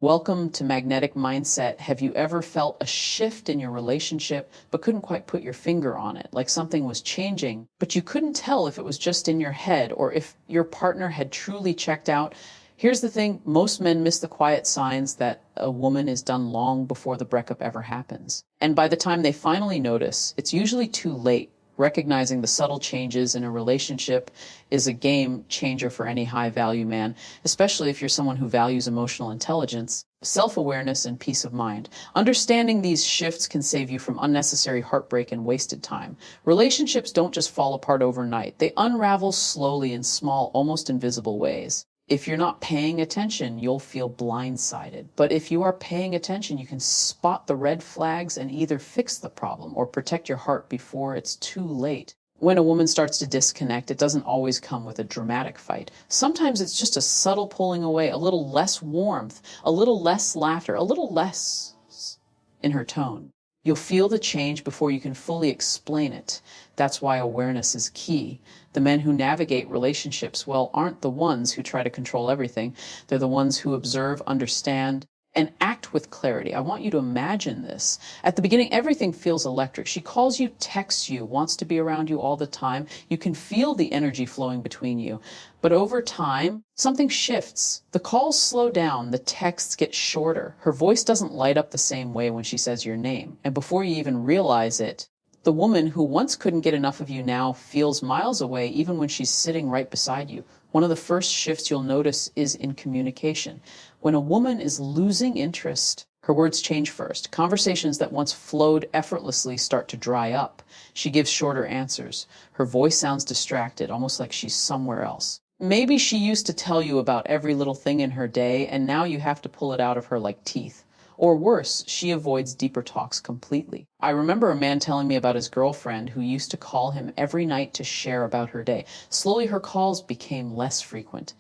Welcome to Magnetic Mindset. Have you ever felt a shift in your relationship but couldn't quite put your finger on it? Like something was changing, but you couldn't tell if it was just in your head or if your partner had truly checked out? Here's the thing, most men miss the quiet signs that a woman is done long before the breakup ever happens. And by the time they finally notice, it's usually too late. Recognizing the subtle changes in a relationship is a game changer for any high value man, especially if you're someone who values emotional intelligence, self-awareness, and peace of mind. Understanding these shifts can save you from unnecessary heartbreak and wasted time. Relationships don't just fall apart overnight. They unravel slowly in small, almost invisible ways. If you're not paying attention, you'll feel blindsided. But if you are paying attention, you can spot the red flags and either fix the problem or protect your heart before it's too late. When a woman starts to disconnect, it doesn't always come with a dramatic fight. Sometimes it's just a subtle pulling away, a little less warmth, a little less laughter, a little less in her tone. You'll feel the change before you can fully explain it. That's why awareness is key. The men who navigate relationships well aren't the ones who try to control everything. They're the ones who observe, understand, and act with clarity. I want you to imagine this. At the beginning, everything feels electric. She calls you, texts you, wants to be around you all the time. You can feel the energy flowing between you. But over time, something shifts. The calls slow down, the texts get shorter. Her voice doesn't light up the same way when she says your name. And before you even realize it, the woman who once couldn't get enough of you now feels miles away even when she's sitting right beside you. One of the first shifts you'll notice is in communication. When a woman is losing interest, her words change first. Conversations that once flowed effortlessly start to dry up. She gives shorter answers. Her voice sounds distracted, almost like she's somewhere else. Maybe she used to tell you about every little thing in her day, and now you have to pull it out of her like teeth. Or worse, she avoids deeper talks completely. I remember a man telling me about his girlfriend who used to call him every night to share about her day. Slowly, her calls became less frequent.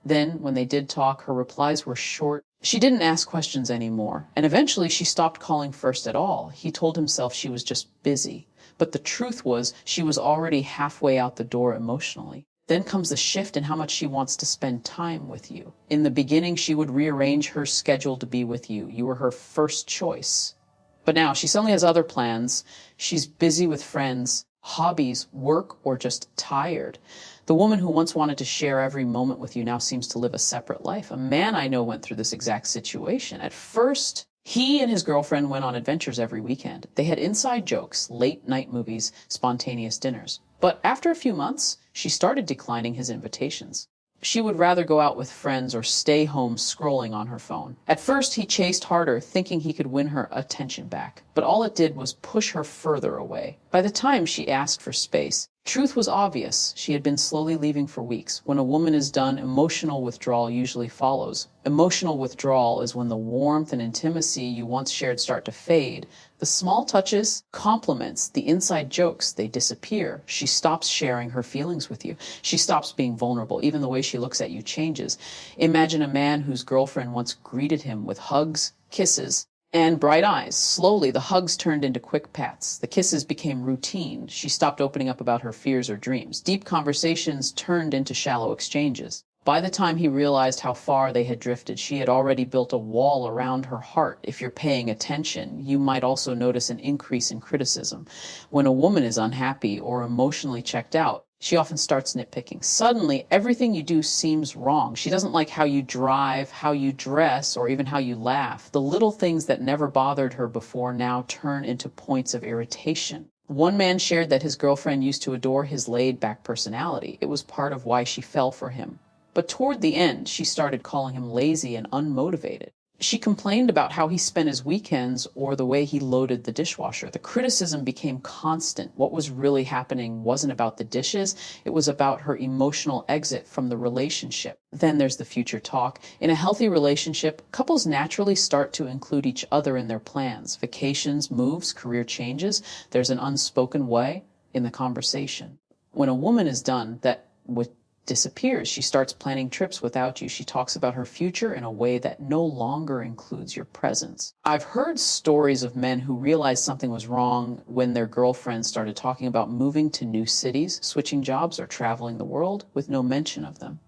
Then, when they did talk, her replies were short. She didn't ask questions anymore, and eventually she stopped calling first at all. He told himself she was just busy. But the truth was, she was already halfway out the door emotionally. Then comes the shift in how much she wants to spend time with you. In the beginning, she would rearrange her schedule to be with you. You were her first choice. But now she suddenly has other plans. She's busy with friends, hobbies, work, or just tired. The woman who once wanted to share every moment with you now seems to live a separate life. A man I know went through this exact situation. At first, he and his girlfriend went on adventures every weekend. They had inside jokes, late night movies, spontaneous dinners. But after a few months, she started declining his invitations. She would rather go out with friends or stay home scrolling on her phone. At first, he chased harder, thinking he could win her attention back. But all it did was push her further away. By the time she asked for space, truth was obvious. She had been slowly leaving for weeks. When a woman is done, emotional withdrawal usually follows. Emotional withdrawal is when the warmth and intimacy you once shared start to fade. The small touches, compliments, the inside jokes, they disappear. She stops sharing her feelings with you. She stops being vulnerable. Even the way she looks at you changes. Imagine a man whose girlfriend once greeted him with hugs, kisses, and bright eyes. Slowly, the hugs turned into quick pats. The kisses became routine. She stopped opening up about her fears or dreams. Deep conversations turned into shallow exchanges. By the time he realized how far they had drifted, she had already built a wall around her heart. If you're paying attention, you might also notice an increase in criticism. When a woman is unhappy or emotionally checked out, she often starts nitpicking. Suddenly, everything you do seems wrong. She doesn't like how you drive, how you dress, or even how you laugh. The little things that never bothered her before now turn into points of irritation. One man shared that his girlfriend used to adore his laid-back personality. It was part of why she fell for him. But toward the end, she started calling him lazy and unmotivated. She complained about how he spent his weekends or the way he loaded the dishwasher. The criticism became constant. What was really happening wasn't about the dishes, it was about her emotional exit from the relationship. Then there's the future talk. In a healthy relationship, couples naturally start to include each other in their plans. Vacations, moves, career changes. There's an unspoken way in the conversation. When a woman is done, that with disappears. She starts planning trips without you. She talks about her future in a way that no longer includes your presence. I've heard stories of men who realized something was wrong when their girlfriends started talking about moving to new cities, switching jobs, or traveling the world with no mention of them.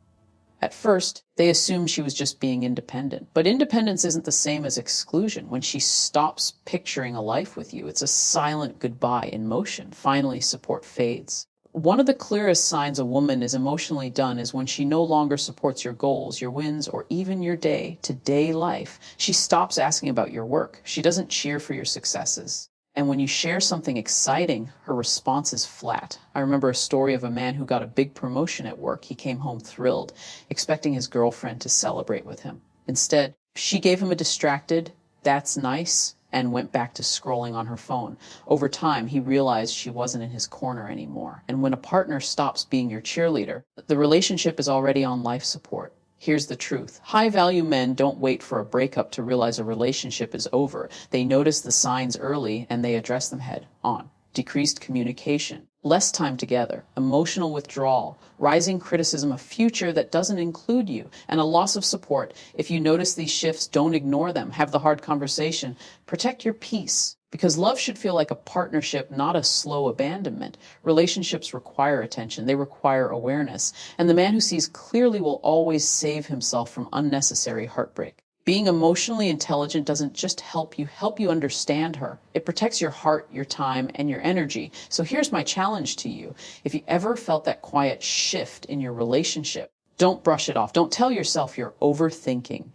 At first, they assumed she was just being independent. But independence isn't the same as exclusion. When she stops picturing a life with you, it's a silent goodbye in motion. Finally, support fades. One of the clearest signs a woman is emotionally done is when she no longer supports your goals, your wins, or even your day-to-day life. She stops asking about your work. She doesn't cheer for your successes. And when you share something exciting, her response is flat. I remember a story of a man who got a big promotion at work. He came home thrilled, expecting his girlfriend to celebrate with him. Instead, she gave him a distracted, "That's nice," and went back to scrolling on her phone. Over time, he realized she wasn't in his corner anymore. And when a partner stops being your cheerleader, the relationship is already on life support. Here's the truth. High-value men don't wait for a breakup to realize a relationship is over. They notice the signs early and they address them head on. Decreased communication, less time together, emotional withdrawal, rising criticism, a future that doesn't include you, and a loss of support. If you notice these shifts, don't ignore them. Have the hard conversation. Protect your peace. Because love should feel like a partnership, not a slow abandonment. Relationships require attention. They require awareness. And the man who sees clearly will always save himself from unnecessary heartbreak. Being emotionally intelligent doesn't just help you understand her. It protects your heart, your time, and your energy. So here's my challenge to you. If you ever felt that quiet shift in your relationship, don't brush it off. Don't tell yourself you're overthinking.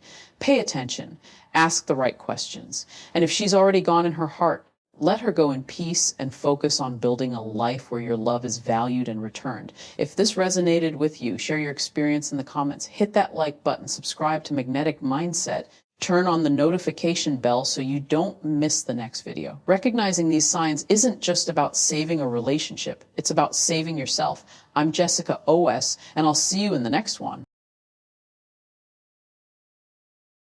Pay attention. Ask the right questions. And if she's already gone in her heart, let her go in peace and focus on building a life where your love is valued and returned. If this resonated with you, share your experience in the comments. Hit that like button, subscribe to Magnetic Mindset, turn on the notification bell so you don't miss the next video. Recognizing these signs isn't just about saving a relationship. It's about saving yourself. I'm Jessica OS, and I'll see you in the next one.